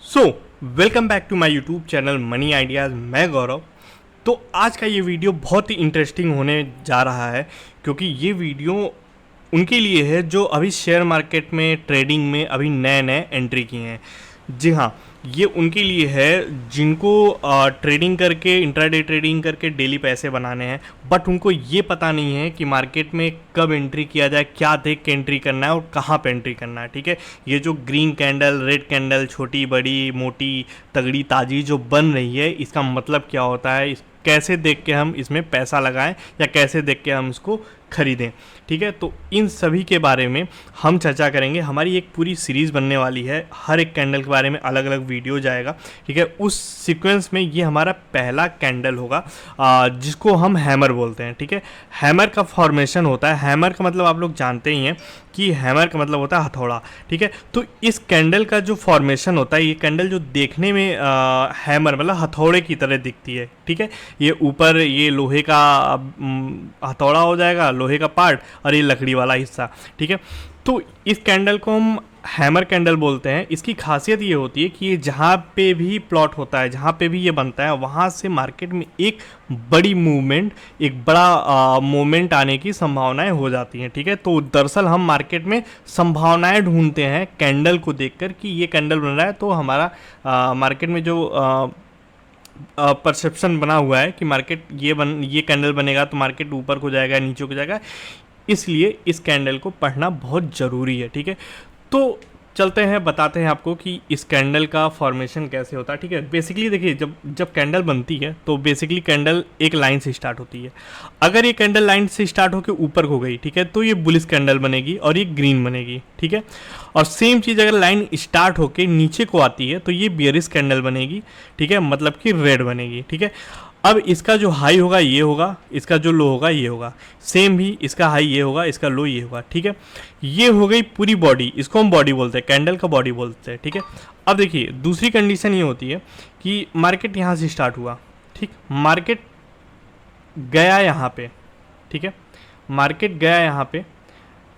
So welcome back to my YouTube channel money ideas. मैं गौरव। तो आज का ये वीडियो बहुत ही इंटरेस्टिंग होने जा रहा है, क्योंकि ये वीडियो उनके लिए है जो अभी शेयर मार्केट में ट्रेडिंग में अभी नए नए एंट्री किए हैं। जी हाँ, ये उनके लिए है जिनको ट्रेडिंग करके, इंट्राडे ट्रेडिंग करके डेली पैसे बनाने हैं, बट उनको ये पता नहीं है कि मार्केट में कब एंट्री किया जाए, क्या देख के एंट्री करना है और कहाँ पे एंट्री करना है। ठीक है, ये जो ग्रीन कैंडल, रेड कैंडल, छोटी बड़ी मोटी तगड़ी ताजी जो बन रही है, इसका मतलब क्या होता है, कैसे देख के हम इसमें पैसा लगाएं या कैसे देख के हम इसको खरीदें। ठीक है, तो इन सभी के बारे में हम चर्चा करेंगे। हमारी एक पूरी सीरीज़ बनने वाली है, हर एक कैंडल के बारे में अलग अलग वीडियो जाएगा। ठीक है, उस सीक्वेंस में ये हमारा पहला कैंडल होगा जिसको हम हैमर बोलते हैं। ठीक है, हैमर का फॉर्मेशन होता है, हैमर का मतलब आप लोग जानते ही हैं कि हैमर का मतलब होता है हथौड़ा। ठीक है, तो इस कैंडल का जो फॉर्मेशन होता है, ये कैंडल जो देखने में हैमर मतलब हथौड़े की तरह दिखती है। ठीक है, ये ऊपर ये लोहे का हथौड़ा हो जाएगा, लोहे का पार्ट, और ये लकड़ी वाला हिस्सा। ठीक है, तो इस कैंडल को हम हैमर कैंडल बोलते हैं। इसकी खासियत ये होती है कि ये जहाँ पे भी प्लॉट होता है, जहाँ पे भी ये बनता है, वहाँ से मार्केट में एक बड़ी मूवमेंट, एक बड़ा मूवमेंट आने की संभावनाएं हो जाती हैं। ठीक है, तो दरअसल हम मार्केट में संभावनाएं ढूंढते हैं कैंडल को देखकर कि ये कैंडल बन रहा है, तो हमारा मार्केट में जो परसेप्शन बना हुआ है कि मार्केट ये कैंडल बनेगा तो मार्केट ऊपर को जाएगा, नीचे को जाएगा, इसलिए इस कैंडल को पढ़ना बहुत ज़रूरी है। ठीक है, तो चलते हैं, बताते हैं आपको कि इस कैंडल का फॉर्मेशन कैसे होता है। ठीक है, बेसिकली देखिए, जब कैंडल बनती है तो बेसिकली कैंडल एक लाइन से स्टार्ट होती है। अगर ये कैंडल लाइन से स्टार्ट होकर ऊपर को गई, ठीक है, तो ये बुलिश कैंडल बनेगी और ये ग्रीन बनेगी। ठीक है, और सेम चीज़ अगर लाइन स्टार्ट होकर नीचे को आती है तो ये बियरिश कैंडल बनेगी। ठीक है, मतलब कि रेड बनेगी। ठीक है, अब इसका जो हाई होगा ये होगा, इसका जो लो होगा ये होगा, सेम भी इसका हाई ये होगा, इसका लो ये होगा। ठीक है, ये हो गई पूरी बॉडी, इसको हम बॉडी बोलते हैं, कैंडल का बॉडी बोलते हैं। ठीक है, अब देखिए दूसरी कंडीशन ये होती है कि मार्केट यहाँ से स्टार्ट हुआ, ठीक, मार्केट गया यहाँ पे, ठीक है, मार्केट गया यहाँ पे,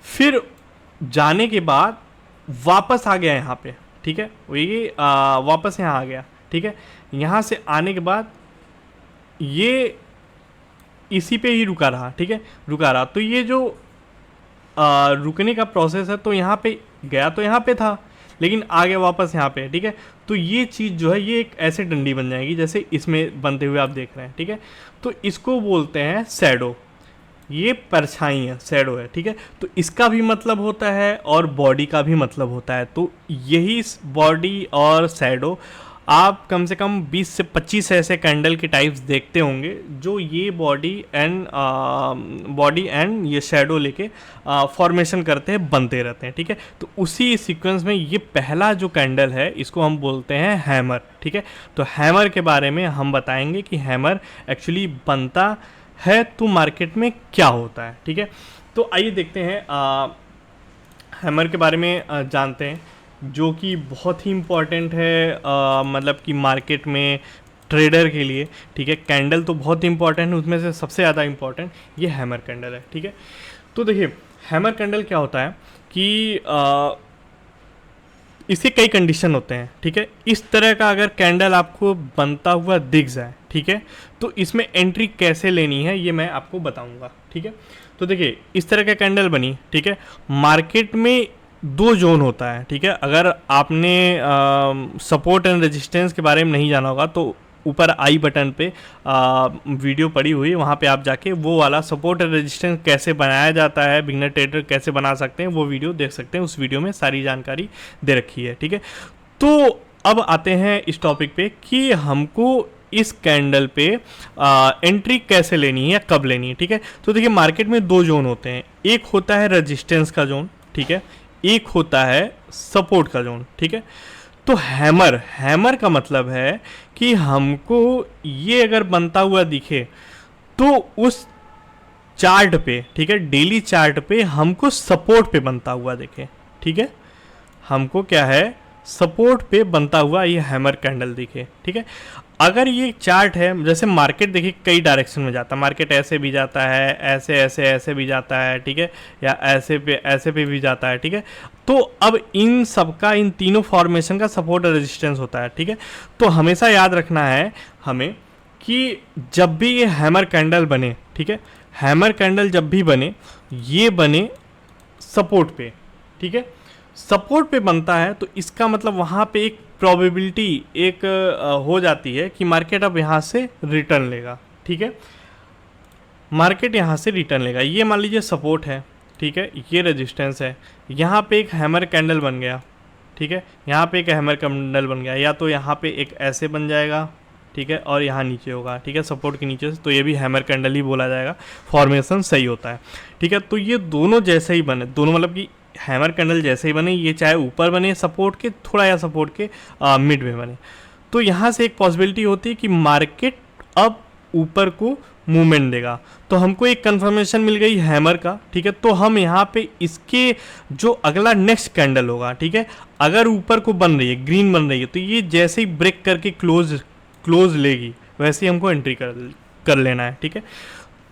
फिर जाने के बाद वापस आ गया यहाँ पे। ठीक है, ये वापस यहाँ आ गया। ठीक है, यहाँ से आने के बाद ये इसी पे ही रुका रहा। ठीक है, रुका रहा, तो ये जो रुकने का प्रोसेस है, तो यहाँ पे गया तो यहाँ पे था, लेकिन आ गया वापस यहाँ पे। ठीक है, तो ये चीज़ जो है ये एक ऐसे डंडी बन जाएगी जैसे इसमें बनते हुए आप देख रहे हैं। ठीक है, तो इसको बोलते हैं शैडो, ये परछाई है, शैडो है। ठीक है, तो इसका भी मतलब होता है और बॉडी का भी मतलब होता है। तो यही बॉडी और शैडो आप कम से कम 20 से 25 ऐसे कैंडल के टाइप्स देखते होंगे जो ये बॉडी एंड ये शैडो लेके फॉर्मेशन करते हैं, बनते रहते हैं। ठीक है, तो उसी सीक्वेंस में ये पहला जो कैंडल है इसको हम बोलते हैं हैमर। ठीक है, तो हैमर के बारे में हम बताएंगे कि हैमर एक्चुअली बनता है तो मार्केट में क्या होता है। ठीक है, तो आइए देखते हैं, हैमर के बारे में जानते हैं, जो कि बहुत ही इम्पॉर्टेंट है, मतलब कि मार्केट में ट्रेडर के लिए। ठीक है, कैंडल तो बहुत इंपॉर्टेंट है, उसमें से सबसे ज़्यादा इम्पॉर्टेंट ये हैमर कैंडल है। ठीक है, तो देखिए हैमर कैंडल क्या होता है कि इसके कई कंडीशन होते हैं। ठीक है, इस तरह का अगर कैंडल आपको बनता हुआ दिख जाए, ठीक है, तो इसमें एंट्री कैसे लेनी है ये मैं आपको बताऊंगा। ठीक है, तो देखिए इस तरह का कैंडल बनी, ठीक है, मार्केट में दो जोन होता है। ठीक है, अगर आपने सपोर्ट एंड रेजिस्टेंस के बारे में नहीं जाना होगा तो ऊपर आई बटन पे वीडियो पड़ी हुई है, वहाँ पे आप जाके वो वाला सपोर्ट एंड रेजिस्टेंस कैसे बनाया जाता है, बिगनर ट्रेडर कैसे बना सकते हैं, वो वीडियो देख सकते हैं। उस वीडियो में सारी जानकारी दे रखी है। ठीक है, तो अब आते हैं इस टॉपिक पे कि हमको इस कैंडल पे एंट्री कैसे लेनी है या कब लेनी है। ठीक है, तो देखिए मार्केट में दो जोन होते हैं, एक होता है रेजिस्टेंस का जोन, ठीक है, एक होता है सपोर्ट का जोन। ठीक है, तो हैमर का मतलब है कि हमको ये अगर बनता हुआ दिखे तो उस चार्ट पे, ठीक है, डेली चार्ट पे हमको सपोर्ट पे बनता हुआ दिखे। ठीक है, हमको क्या है, सपोर्ट पे बनता हुआ ये हैमर कैंडल दिखे, ठीक है। अगर ये चार्ट है, जैसे मार्केट देखिए कई डायरेक्शन में जाता है, मार्केट ऐसे भी जाता है, ऐसे ऐसे ऐसे भी जाता है, ठीक है, या ऐसे पे भी जाता है, ठीक है। तो अब इन सबका, इन तीनों फॉर्मेशन का सपोर्ट और रेजिस्टेंस होता है, ठीक है। तो हमेशा याद रखना है हमें कि जब भी ये हैमर कैंडल बने, ठीक है, हैमर कैंडल जब भी बने, ये बने सपोर्ट पे, ठीक है। सपोर्ट पे बनता है तो इसका मतलब वहाँ पे एक प्रोबेबिलिटी एक हो जाती है कि मार्केट अब यहाँ से रिटर्न लेगा, ठीक है। मार्केट यहाँ से रिटर्न लेगा। ये मान लीजिए सपोर्ट है, ठीक है, ये रेजिस्टेंस है, यहाँ पे एक हैमर कैंडल बन गया, ठीक है, यहाँ पे एक हैमर कैंडल बन गया, या तो यहाँ पे एक ऐसे बन जाएगा, ठीक है, और यहाँ नीचे होगा, ठीक है, सपोर्ट के नीचे से, तो ये भी हैमर कैंडल ही बोला जाएगा, फॉर्मेशन सही होता है, ठीक है। तो ये दोनों जैसे ही बने, दोनों मतलब कि हैमर कैंडल जैसे ही बने, ये चाहे ऊपर बने सपोर्ट के थोड़ा या सपोर्ट के मिड में बने, तो यहाँ से एक पॉसिबिलिटी होती है कि मार्केट अब ऊपर को मूवमेंट देगा। तो हमको एक कंफर्मेशन मिल गई हैमर का, ठीक है। तो हम यहाँ पे इसके जो अगला नेक्स्ट कैंडल होगा, ठीक है, अगर ऊपर को बन रही है, ग्रीन बन रही है, तो ये जैसे ही ब्रेक करके क्लोज लेगी, वैसे ही हमको एंट्री कर लेना है, ठीक है।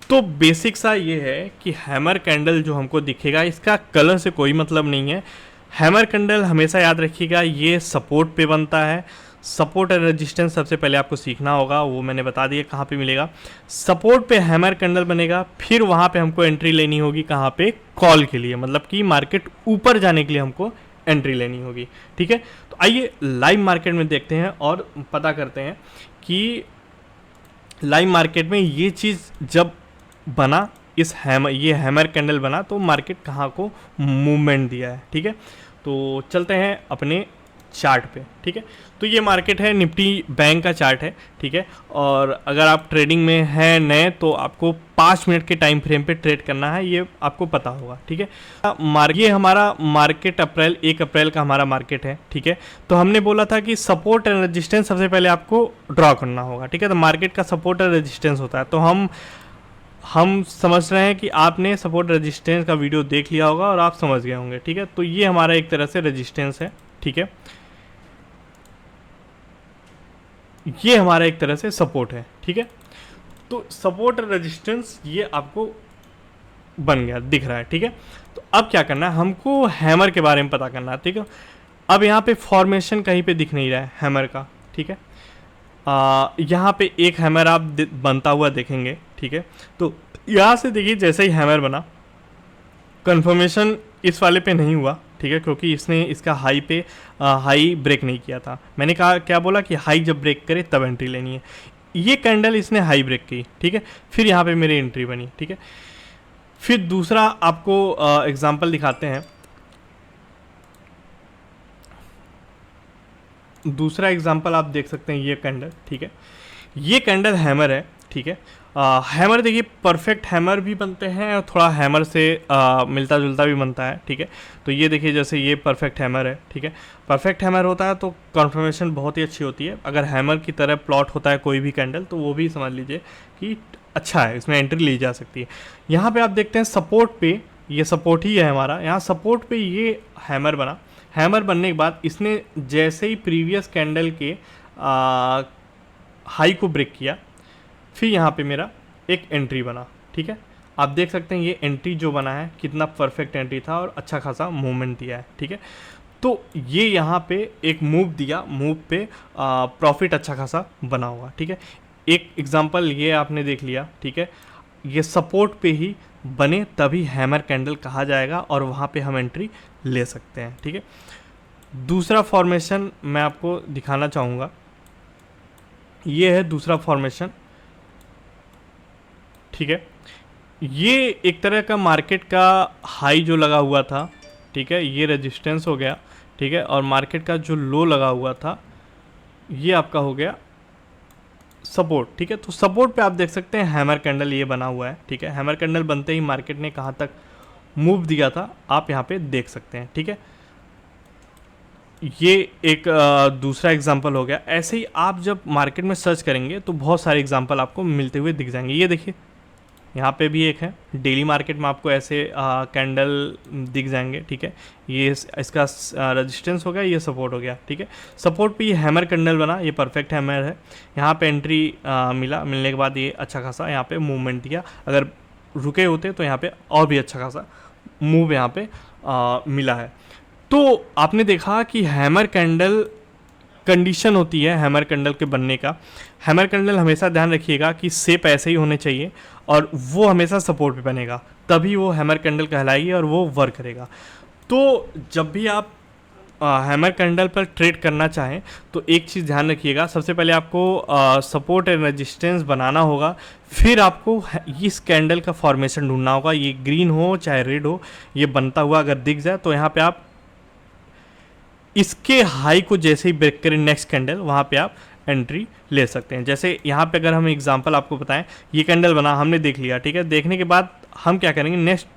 तो बेसिक सा ये है कि हैमर कैंडल जो हमको दिखेगा, इसका कलर से कोई मतलब नहीं है। हैमर कैंडल हमेशा याद रखिएगा ये सपोर्ट पे बनता है। सपोर्ट और रेजिस्टेंस सबसे पहले आपको सीखना होगा, वो मैंने बता दिया कहाँ पे मिलेगा। सपोर्ट पे हैमर कैंडल बनेगा, फिर वहाँ पे हमको एंट्री लेनी होगी कहाँ पे, कॉल के लिए, मतलब कि मार्केट ऊपर जाने के लिए हमको एंट्री लेनी होगी, ठीक है। तो आइए लाइव मार्केट में देखते हैं और पता करते हैं कि लाइव मार्केट में ये चीज़ जब बना, ये हैमर कैंडल बना, तो मार्केट कहाँ को मूवमेंट दिया है, ठीक है। तो चलते हैं अपने चार्ट पे, ठीक है। तो ये मार्केट है, निफ्टी बैंक का चार्ट है, ठीक है। और अगर आप ट्रेडिंग में हैं नए, तो आपको 5 मिनट के टाइम फ्रेम पे ट्रेड करना है, ये आपको पता होगा, ठीक है। ये हमारा मार्केट 1 अप्रैल का हमारा मार्केट है, ठीक है। तो हमने बोला था कि सपोर्ट एंड रेजिस्टेंस सबसे पहले आपको ड्रॉ करना होगा, ठीक है। तो मार्केट का सपोर्ट और रेजिस्टेंस होता है, तो हम समझ रहे हैं कि आपने सपोर्ट रेजिस्टेंस का वीडियो देख लिया होगा और आप समझ गए होंगे, ठीक है। तो ये हमारा एक तरह से रेजिस्टेंस है, ठीक है, ये हमारा एक तरह से सपोर्ट है, ठीक है। तो सपोर्ट और रेजिस्टेंस ये आपको बन गया, दिख रहा है, ठीक है। तो अब क्या करना है, हमको हैमर के बारे में पता करना है, ठीक है। अब यहाँ पे फॉर्मेशन कहीं पे दिख नहीं रहा है हैमर का, ठीक है। यहाँ पे एक हैमर आप बनता हुआ देखेंगे, ठीक है। तो यहाँ से देखिए जैसे ही हैमर बना, कंफर्मेशन इस वाले पे नहीं हुआ, ठीक है, क्योंकि इसने इसका हाई ब्रेक नहीं किया था। मैंने कहा क्या बोला कि हाई जब ब्रेक करे तब एंट्री लेनी है। ये कैंडल इसने हाई ब्रेक की, ठीक है, फिर यहाँ पे मेरी एंट्री बनी, ठीक है। फिर दूसरा आपको एग्जांपल दिखाते हैं। दूसरा एग्जांपल आप देख सकते हैं, ये कैंडल, ठीक है, ये कैंडल हैमर है, ठीक है। हैमर देखिए परफेक्ट हैमर भी बनते हैं और थोड़ा हैमर से मिलता जुलता भी बनता है, ठीक है। तो ये देखिए जैसे ये परफेक्ट हैमर है, ठीक है। परफेक्ट हैमर होता है तो कन्फर्मेशन बहुत ही अच्छी होती है। अगर हैमर की तरह प्लॉट होता है कोई भी कैंडल, तो वो भी समझ लीजिए कि अच्छा है, इसमें एंट्री ली जा सकती है। यहाँ पे आप देखते हैं सपोर्ट पे, ये सपोर्ट ही है हमारा, यहाँ सपोर्ट पे ये हैमर बना। हैमर बनने के बाद इसने जैसे ही प्रीवियस कैंडल के हाई को ब्रेक किया, फिर यहाँ पे मेरा एक एंट्री बना, ठीक है। आप देख सकते हैं ये एंट्री जो बना है कितना परफेक्ट एंट्री था और अच्छा खासा मूवमेंट दिया है, ठीक है। तो ये यहाँ पे एक मूव दिया, मूव पे प्रॉफिट अच्छा खासा बना हुआ, ठीक है। एक एग्जांपल ये आपने देख लिया, ठीक है। ये सपोर्ट पे ही बने तभी हैमर कैंडल कहा जाएगा और वहाँ पे हम एंट्री ले सकते हैं, ठीक है। दूसरा फॉर्मेशन मैं आपको दिखाना चाहूँगा, ये है दूसरा फॉर्मेशन, ठीक है। ये एक तरह का मार्केट का हाई जो लगा हुआ था, ठीक है, ये रेजिस्टेंस हो गया, ठीक है, और मार्केट का जो लो लगा हुआ था ये आपका हो गया सपोर्ट, ठीक है। तो सपोर्ट पे आप देख सकते हैं हैमर कैंडल ये बना हुआ है, ठीक है। हैमर कैंडल बनते ही मार्केट ने कहाँ तक मूव दिया था आप यहाँ पे देख सकते हैं, ठीक है। ये एक दूसरा एग्जांपल हो गया। ऐसे ही आप जब मार्केट में सर्च करेंगे तो बहुत सारे एग्जांपल आपको मिलते हुए दिख जाएंगे। ये देखिए यहाँ पे भी एक है। डेली मार्केट में आपको ऐसे कैंडल दिख जाएंगे, ठीक है। ये इसका रेजिस्टेंस हो गया, ये सपोर्ट हो गया, ठीक है। सपोर्ट पे ये हैमर कैंडल बना, ये परफेक्ट हैमर है। यहाँ पे एंट्री मिलने के बाद ये अच्छा खासा यहाँ पे मूवमेंट दिया। अगर रुके होते तो यहाँ पे और भी अच्छा खासा मूव यहाँ पे मिला है। तो आपने देखा कि हैमर कैंडल कंडीशन होती है हैमर कैंडल के बनने का। हैमर कैंडल हमेशा ध्यान रखिएगा कि शेप ऐसे ही होने चाहिए और वो हमेशा सपोर्ट पे बनेगा, तभी वो हैमर कैंडल कहलाएगी और वो वर्क करेगा। तो जब भी आप हैमर कैंडल पर ट्रेड करना चाहें तो एक चीज़ ध्यान रखिएगा, सबसे पहले आपको सपोर्ट एंड रेजिस्टेंस बनाना होगा, फिर आपको इस कैंडल का फॉर्मेशन ढूंढना होगा। ये ग्रीन हो चाहे रेड हो, ये बनता हुआ अगर दिख जाए तो यहाँ पे आप इसके हाई को जैसे ही ब्रेक करें नेक्स्ट कैंडल, वहाँ पे आप एंट्री ले सकते हैं। जैसे यहाँ पे अगर हम एग्जांपल आपको बताएं, ये कैंडल बना, हमने देख लिया, ठीक है। देखने के बाद हम क्या करेंगे, नेक्स्ट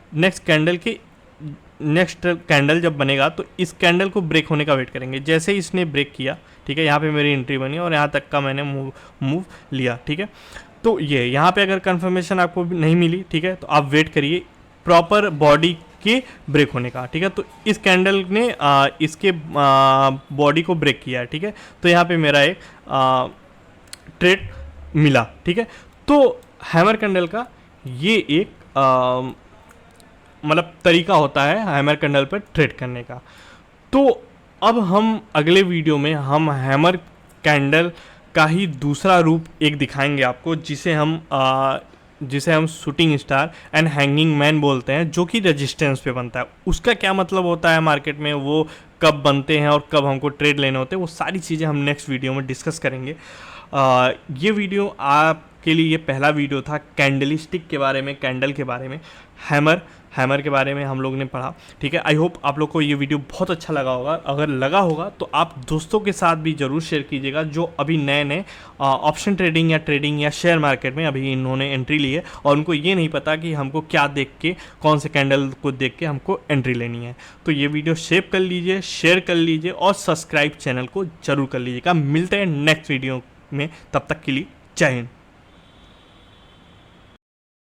कैंडल जब बनेगा तो इस कैंडल को ब्रेक होने का वेट करेंगे। जैसे ही इसने ब्रेक किया, ठीक है, यहाँ पे मेरी एंट्री बनी और यहाँ तक का मैंने मूव लिया, ठीक है। तो ये यहाँ पे अगर कंफर्मेशन आपको नहीं मिली, ठीक है, तो आप वेट करिए प्रॉपर बॉडी के ब्रेक होने का, ठीक है। तो इस कैंडल ने इसके बॉडी को ब्रेक किया है, ठीक है। तो यहाँ पे मेरा एक ट्रेड मिला, ठीक है। तो हैमर कैंडल का ये एक मतलब तरीका होता है हैमर कैंडल पर ट्रेड करने का। तो अब हम अगले वीडियो में हम हैमर कैंडल का ही दूसरा रूप एक दिखाएंगे आपको, जिसे हम shooting star and hanging man बोलते हैं, जो कि रेजिस्टेंस पे बनता है। उसका क्या मतलब होता है मार्केट में, वो कब बनते हैं और कब हमको ट्रेड लेने होते हैं, वो सारी चीज़ें हम नेक्स्ट वीडियो में डिस्कस करेंगे। ये वीडियो आपके लिए ये पहला वीडियो था कैंडलिस्टिक के बारे में, कैंडल के बारे में, हैमर के बारे में हम लोग ने पढ़ा, ठीक है। आई होप आप लोग को ये वीडियो बहुत अच्छा लगा होगा। अगर लगा होगा तो आप दोस्तों के साथ भी ज़रूर शेयर कीजिएगा, जो अभी नए ऑप्शन ट्रेडिंग या शेयर मार्केट में अभी इन्होंने एंट्री ली है और उनको ये नहीं पता कि हमको क्या देख के, कौन से कैंडल को देख के हमको एंट्री लेनी है। तो ये वीडियो सेव कर लीजिए, शेयर कर लीजिए और सब्सक्राइब चैनल को जरूर कर लीजिएगा। मिलते हैं नेक्स्ट वीडियो में, तब तक के लिए जय हिंद।